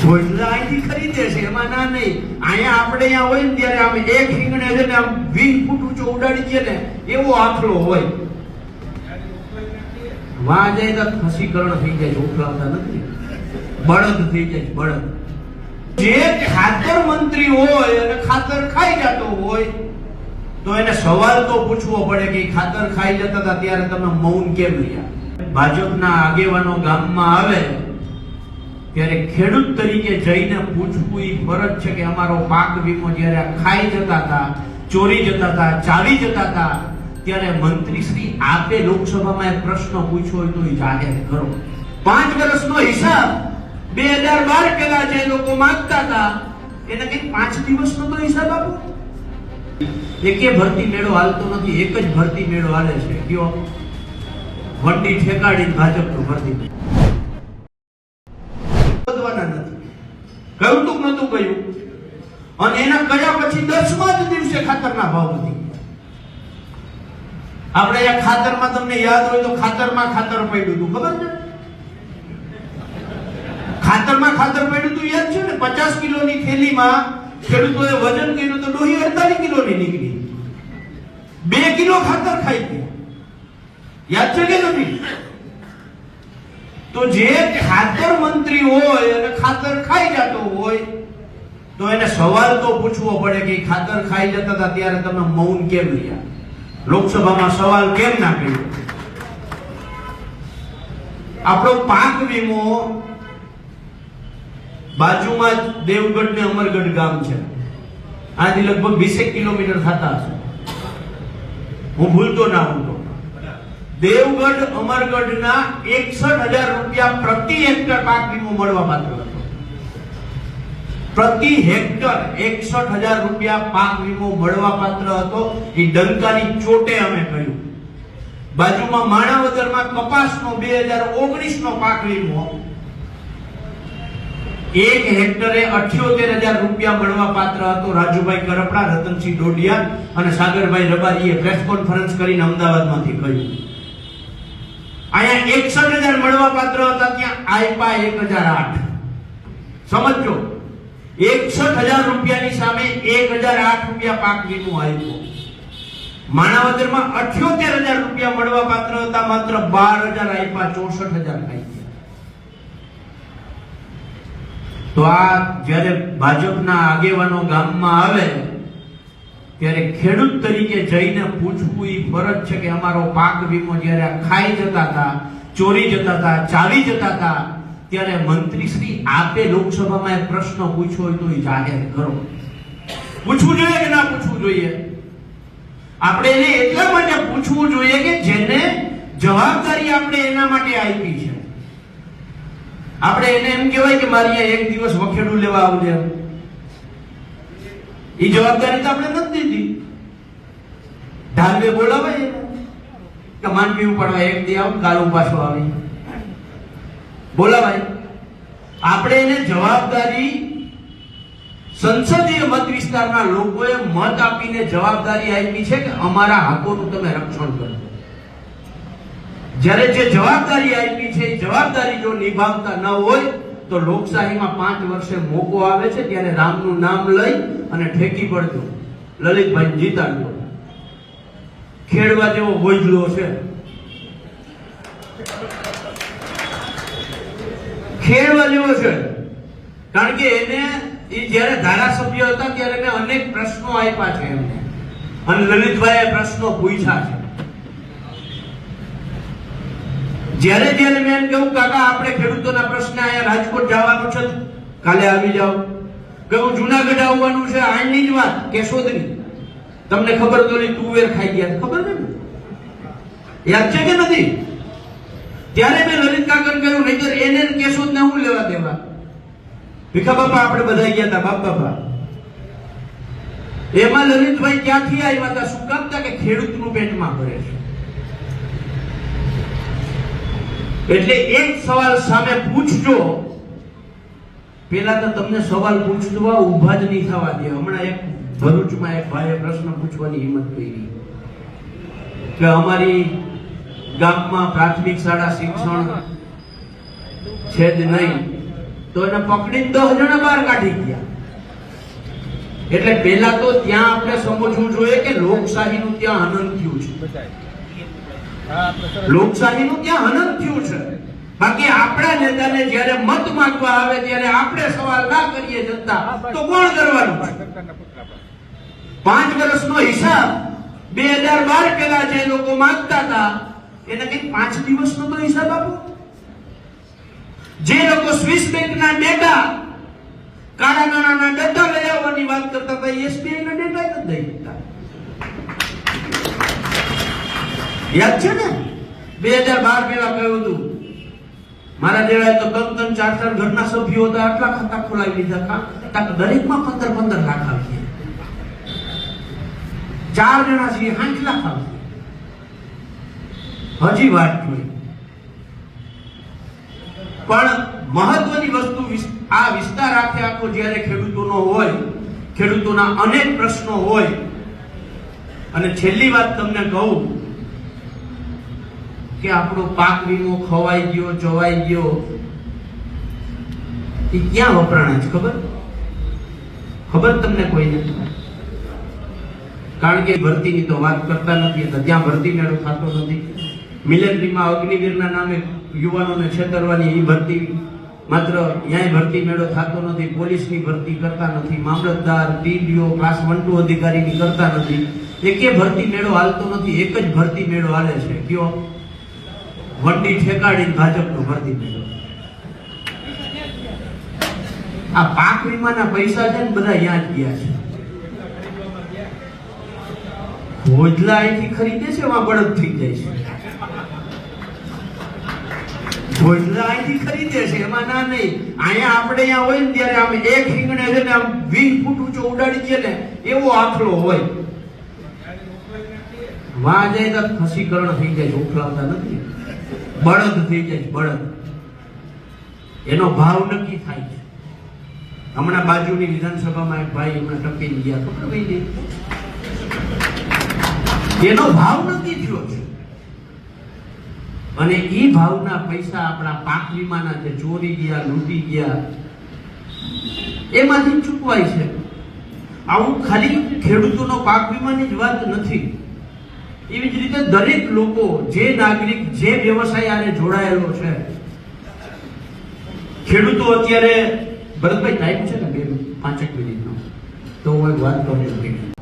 ભોજલા અહીંથી ખરીદે છે, એમાં ના નહીં. અહીંયા આપણે અહીંયા હોય ને ત્યારે આમ એક રીંગણે છે ને આમ 20 ફૂટ ઊંચો ઉડાડી દે ને એવો આખલો હોય. વાં જાય તો ખસીકરણ થઈ જાય, ઉખલાવતા નથી, બળદ થઈ જાય બળદ. જે ખાતર મંત્રી હોય અને ખાતર ખાઈ જતો હોય તો એને સવાલ તો પૂછવો પડે કે ખાતર ખાઈ જતા હતા ત્યારે તમે મૌન કેમ રહ્યા? ભાજપના આગેવાનો ગામમાં આવે ત્યારે ખેડૂત તરીકે જઈને પૂછવું એ ફરજ છે કે અમારો પાક વીમો જ્યારે ખાઈ જતા હતા, ચોરી જતા હતા, ચાલી જતા હતા ત્યારે મંત્રી શ્રી આપે લોકસભામાં એક પ્રશ્ન પૂછ્યો હોય તો એ જાહેર કરો. 5 વર્ષનો હિસાબ 2012 પેલા જે લોકો માંગતા હતા એને કઈ 5 દિવસનો તો હિસાબ આપો. એકે ભરતી મેળો હાલતો નથી, એક જ ભરતી મેળો હાલે છે. કયો? વંડી ઠેકાડીને ભાજપનું ભરતી વધવાના નથી. કહ્યું તું નતું કહ્યું? અને એના કયા પછી 10મા જ દિવસે ખાતરના ભાવ વધી. આપણે આ ખાતરમાં તમને યાદ હોય તો ખાતરમાં ખાતર પડ્યું હતું, ખબર છે? ખાતરમાં ખાતર પડ્યું હતું યાદ છે ને? 50 કિલોની થેલીમાં ખેડૂતોએ વજન કર્યું તો ડોહી 48 કિલોની નીકળી. 2 કિલો ખાતર ખાઈ ગઈ. યાદ છે કે નથી? તો જે ખાતર મંત્રી હોય અને ખાતર ખાઈ જતો હોય તો એને સવાલ તો પૂછવો પડે કે ખાતર ખાઈ જતા હતા ત્યારે તમે મૌન કેમ રહ્યા? લોકસભામાં સવાલ કેમ ના કર્યો? આપણો પાક વીમો બાજુમાં જ દેવગઢ ને અમરગઢ ગામ છે. આથી લગભગ 20 કિલોમીટર થતા હશે, હું ભૂલતો ના હું તો. દેવગઢ અમરગઢના 61,000 રૂપિયા પ્રતિ હેક્ટર પાક વીમો મળવા પાત્ર હતો. પ્રતિ હેક્ટર 61,000 રૂપિયા પાક વીમો મળવા પાત્ર હતો. એ ડંકાની ચોટે અમે કહ્યું. બાજુમાં માણાવદરમાં કપાસનો 2019 નો પાક વીમો 1 હેક્ટરે 78,000 રૂપિયા મળવા પાત્ર હતો. રાજુભાઈ કરપડા, રતનસિંહ ડોડિયા અને સાગરભાઈ રબારીએ પ્રેસ કોન્ફરન્સ કરીને અમદાવાદમાંથી કહ્યું. અહીંયા 61,000 મળવા પાત્ર હતા, ત્યાં આઈપા 1,008. સમજો, 61,000 રૂપિયાની સામે 1,008 રૂપિયા પાક વીમો આપ્યો. માણાવદરમાં 78,000 રૂપિયા મળવા પાત્ર હતા, માત્ર 12,000 આપ્યા, 64,000 આપ્યા. તો આ જ્યારે ભાજપના આગેવાનો ગામમાં આવે ત્યારે ખેડૂત તરીકે જઈને પૂછવું એ ફરજ છે કે અમારો પાક વીમો જ્યારે ખાઈ જતા હતા, ચોરી જતા હતા, ચાલી જતા હતા ત્યારે મંત્રી શ્રી આપે લોકસભામાં એક પ્રશ્ન પૂછ્યો હોય તો એ જાહેર કરો. પૂછવું જોઈએ કે ના પૂછવું જોઈએ? આપણે એને એટલા માટે પૂછવું જોઈએ કે જેને જવાબદારી આપણે એના માટે આપી છે. આપણે એને એમ કહેવાય કે મારી એક દિવસ વખેડું લેવા આવજે, એ જવાબદારી તો આપણે નથી દીધી. ઢાલવે બોલાવાય કે માંડવી ઉપાડવા એક દી આવ, કાળું પાછો આવી બોલાવાય. આપણે એને જવાબદારી સંસદીય મત વિસ્તારના લોકોએ મત આપીને જવાબદારી આપી છે કે અમારા હકોનું તમે રક્ષણ કરો. જ્યારે જે જવાબદારી આપી છે એ જવાબદારી જો નિભાવતા ન હોય તો લોકશાહીમાં 5 વર્ષે મોકો આવે છે ત્યારે રામનું નામ લઈ અને ઠેકી પડજો, લલિતભાઈ જીતાડજો. ખેડવા જેવો બોજલો છે, ખેડવા જેવો છે. કારણ કે એને જ્યારે ધારાસભ્ય હતા ત્યારે મેં અનેક પ્રશ્નો આપ્યા છે એમને, અને લલિતભાઈએ પ્રશ્નો પૂછ્યા છે. જ્યારે જ્યારે મેં એમ કહ્યું કાકા આપણે ખેડૂતોના પ્રશ્ન અહીંયા રાજકોટ જવાનું છે, કાલે આવી જાઓ. કહ્યું જુનાગઢ આવવાનું છે, આણની જ વાત, કેશોદની. તમને ખબર તો તુવેર ખાઈ ગયા, ખબર ને? યાદ છે કે નથી? ત્યારે મેં લલિત કાકાને કહ્યું નહીતર એને કેશોદને હું લેવા દેવા. ભીખા બાપા આપણે બધા ગયા હતા, બાપ બાપા. એમાં લલિતભાઈ ક્યાંથી આવ્યા હતા? શું કામ? કે ખેડૂતનું પેટમાં ભરે છે. એટલે એક સવાલ સામે પૂછજો. પેલા તો તમને સવાલ પૂછવા ઊભા જ નહીં થવા દે. હમણાં એક ભરૂચમાં એક ભાઈએ પ્રશ્ન પૂછવાની હિંમત કરી કે અમારી ગામમાં પ્રાથમિક શાળા શિક્ષણ છે જ નહીં, તો એને પકડીને 10 જણા બહાર કાઢી ગયા. એટલે પહેલા તો ત્યાં આપણે સમજવું જોઈએ કે લોકશાહીનું ત્યાં હનન થયું છે. લોકશાહીનું ત્યાં હનન થયું છે. બાકી આપણા નેતાને જ્યારે મત માંગવા આવે ત્યારે આપણે સવાલ ના કરીએ જનતા તો કોણ કરવાનું? 5 વર્ષનો હિસાબ 2012 પહેલા જે લોકો માંગતા હતા એને કઈ 5 દિવસનો તો હિસાબ આપો. જે લોકો સ્વિસ બેંકના ડેટા કાળા નાણાંના ડેટા લઈ આવવાની વાત કરતા હતા એસબીઆઈ ના ડેટા જ દઈ દીધા. યાદ છે ને 2012 પહેલા કહ્યું હતું મારા જેવા તો 3-4 ઘરના સભ્યો હતા આટલા ખાતા ખોલાવી લીધા. દરેકમાં 15-15 લાખ આવશે. 4 જણા છીએ 8 લાખ આવશે. હજી વાત જોઈ. પણ મહત્વની વસ્તુ આ વિસ્તાર આખો જ્યારે ખેડૂતોનો હોય, ખેડૂતોના અનેક પ્રશ્નો હોય, અને છેલ્લી વાત તમને કહું કે આપણો પાક વીમો ખવાઈ ગયો, ચવાઈ ગયો, એ ક્યાં વપરાણા છે ખબર તમને કોઈને? કારણ કે ભરતીની તો વાત કરતા નથી, ત્યાં ભરતી મેળો થતો નથી. મિલિટરીમાં અગ્નિવીરના નામે યુવાનોને છેતરવાની એ ભરતી માત્ર ન્યાય ભરતી મેળો થતો નથી. પોલીસની ભરતી કરતા નથી, મામલતદાર, ટીડીઓ, ક્લાસ 1 2 અધિકારીની કરતા નથી. એકે ભરતી મેળો હાલતો નથી. એક જ ભરતી મેળો હાલે છે. કયો? વંડી ઠેકાડીને ભાજપનો ભરતી મેળો. આ પાક વીમાના પૈસા છે ને બધા યાદ ગયા છે. ભોજલા અહીંથી ખરીદે છે એમાં બળદ થઈ જાય છે. ભોજલા અહીંથી ખરીદે છે એમાં ના નહીં. અહીંયા આપણે અહીંયા હોય ને ત્યારે આમ એક રીંગણે છે ને આમ 20 ફૂટ ઊંચો ઉડાડી દે ને એવો આખલો હોય. વાં જાય તો ખસીકરણ થઈ જાય, ઉખલાવતા નથી. બળદ થઈ જાય બળદ. એનો ભાવ નક્કી થાય છે. હમણાં બાજુની વિધાનસભામાં એક ભાઈ હમણાં ટપીને ગયા, ખબર ભાઈ એનો ભાવ નક્કી થયો છે. અને એ ભાવના પૈસા આપણા પાક વીમાના જે ચોરી ગયા, લૂંટી ગયા, એમાંથી ચૂકવાય છે. આવું ખાલી ખેડૂતોનો પાક વીમાની જ વાત નથી. એવી જ રીતે દરેક લોકો, જે નાગરિક જે વ્યવસાય આને જોડાયેલો છે, ખેડૂતો અત્યારે ભરતભાઈ ટાઈમ છે ને 2-5 મિનિટનો, તો હું એક વાત કહું છું.